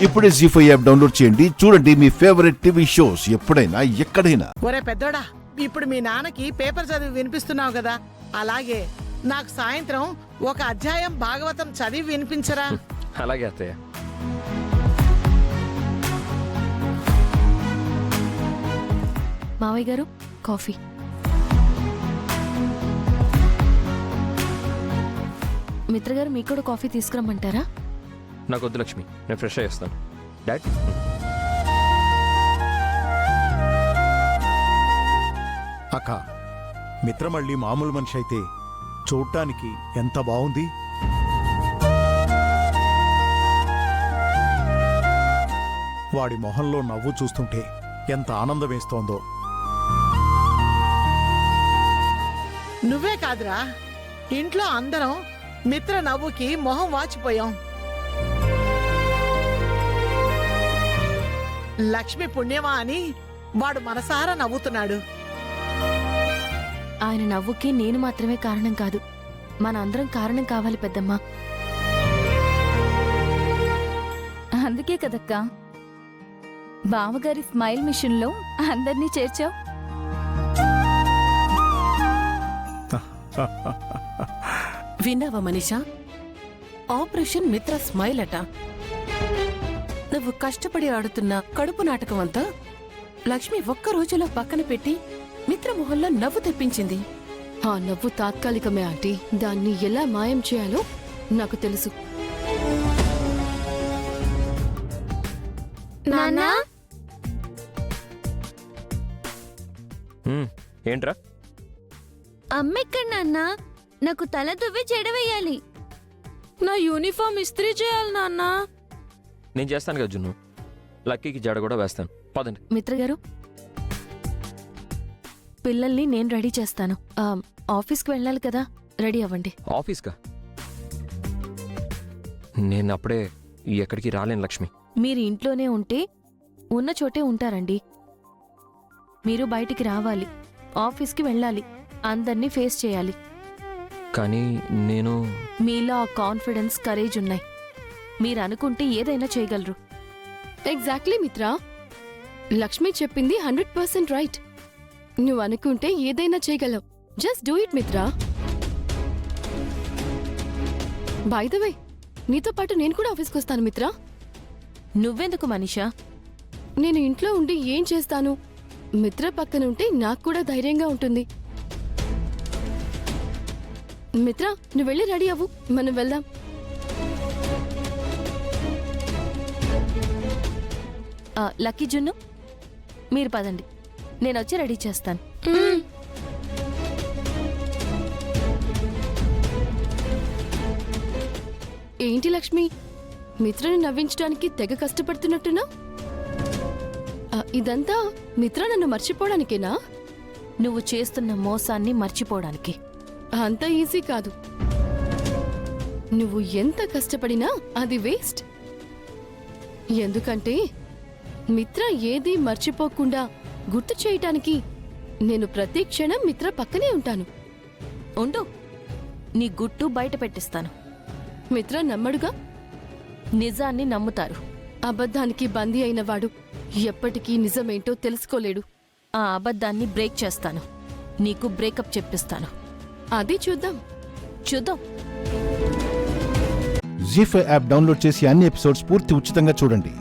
ఇప్పుడే జీ5 app download చేయండి. చూడండి మీ ఫేవరెట్ టీవీ షోస్ ఎప్పుడైనా ఎక్కడైనా. ఒరే పెద్దోడా, ఇప్పుడు మీ నాన్నకి పేపర్ చదివి వినిపిస్తున్నావు కదా, అలాగే నాకు సాయంత్రం ఒక అధ్యాయం భాగవతం చదివి వినిపించరా? అలాగే అత్తయ్య. మావయ్య గారు కాఫీ. మిత్రగారు మీకు కూడా కాఫీ తీసుకురమ్మంటారా? నాకు వద్దు లక్ష్మి, నేను ఫ్రెష్ అయ్యేస్తాను. డాడ్ అక్క, మిత్ర మళ్ళీ మామూలు మనిషి అయితే చూడటానికి ఎంత బాగుంది. వాడి మొహంలో నవ్వు చూస్తుంటే ఎంత ఆనందం వేస్తోందో. నువ్వే కాదురా, ఇంట్లో అందరం మిత్ర నవ్వుకి మొహం వాచిపోయాం. లక్ష్మి పుణ్యమా అని వాడు మనసారా నవ్వుతున్నాడు. ఆయన నవ్వుకి నేను మాత్రమే కారణం కాదు, మన అందరం కారణం కావాలి పెద్దమ్మా. అందుకే కదక్కా బావగారి స్మైల్ మిషన్ లో అందరినీ చేర్చావు. విన్నావా మనీషా? ఆపరేషన్ మిత్ర స్మైల్ అట. నువ్వు కష్టపడి ఆడుతున్న కడుపు నాటకం అంతా లక్ష్మి ఒక్క రోజులో పక్కన పెట్టి మిత్ర మొహంలో నవ్వు తెప్పించింది. ఆ నవ్వు తాత్కాలికమే ఆంటీ, దాన్ని ఎలా మాయం చేయాలో నాకు తెలుసు. నాన్నా, ఏంట్రా? అమ్మెక్కడ నాన్నా? నాకు తల దువ్వి చెడవేయాలి. నా యూనిఫామ్ ఇస్త్రీ చేయాలి నాన్నా. నేను చేస్తాను కదా జున్ను, లక్కీకి జడ కూడా వేస్తాను. పదండి. మిత్రగారు, పిల్లల్ని నేను రెడీ చేస్తాను. ఆఫీస్కి వెళ్ళాలి కదా, రెడీ అవ్వండి. ఆఫీస్కా? నేను అప్పుడే ఎక్కడికి రాలేను లక్ష్మి. మీరు ఇంట్లోనే ఉంటే ఉన్న చోటే ఉంటారండి. మీరు బయటికి రావాలి, ఆఫీస్కి వెళ్ళాలి, అందర్నీ ఫేస్ చేయాలి. కానీ నేను మీలో ఆ కాన్ఫిడెన్స్, కరేజ్ ఉన్నాయి. మీరు అనుకుంటే ఏదైనా చేయగలరు. ఎగ్జాక్ట్లీ మిత్రా, లక్ష్మి చెప్పింది 100% రైట్. నువ్వు అనుకుంటే ఏదైనా చేయగలవు. Just do it Mitra. By the way, నీతో పాటు నేను కూడా ఆఫీస్కి వస్తాను మిత్రా. నువ్వెందుకు మనీషా? నేను ఇంట్లో ఉండి ఏం చేస్తాను? మిత్ర పక్కన ఉంటే నాకు కూడా ధైర్యంగా ఉంటుంది. మిత్ర, నువ్వు వెళ్ళి రెడీ అవ్వు, మనం వెళ్దాం. లక్కీ జున్ను, మీరు పదండి, నేను వచ్చి రెడీ చేస్తాను. ఏంటి లక్ష్మి, మిత్రను నవ్వించడానికి తెగ కష్టపడుతున్నట్టున్నా? ఇదంతా మిత్ర నన్ను మర్చిపోవడానికేనా? నువ్వు చేస్తున్న మోసాన్ని మర్చిపోవడానికి. అంత ఈజీ కాదు. నువ్వు ఎంత కష్టపడినా అది వేస్ట్. ఎందుకంటే మిత్ర ఏదీ మర్చిపోకుండా గుర్తు చేయటానికి నేను ప్రతి క్షణం మిత్ర పక్కనే ఉంటాను. ఉండు, నీ గుట్టు బయట పెట్టిస్తాను. మిత్ర నమ్మడుగా? నిజాన్ని నమ్ముతారు. అబద్ధానికి బందీ అయినవాడు ఎప్పటికీ నిజమేంటో తెలుసుకోలేడు. ఆ అబద్ధాన్ని బ్రేక్ చేస్తాను, నీకు బ్రేకప్ చెప్పిస్తాను. అది చూద్దాం. జీ5 యాప్ డౌన్లోడ్ చేసి అన్ని ఎపిసోడ్స్ పూర్తి ఉచితంగా చూడండి.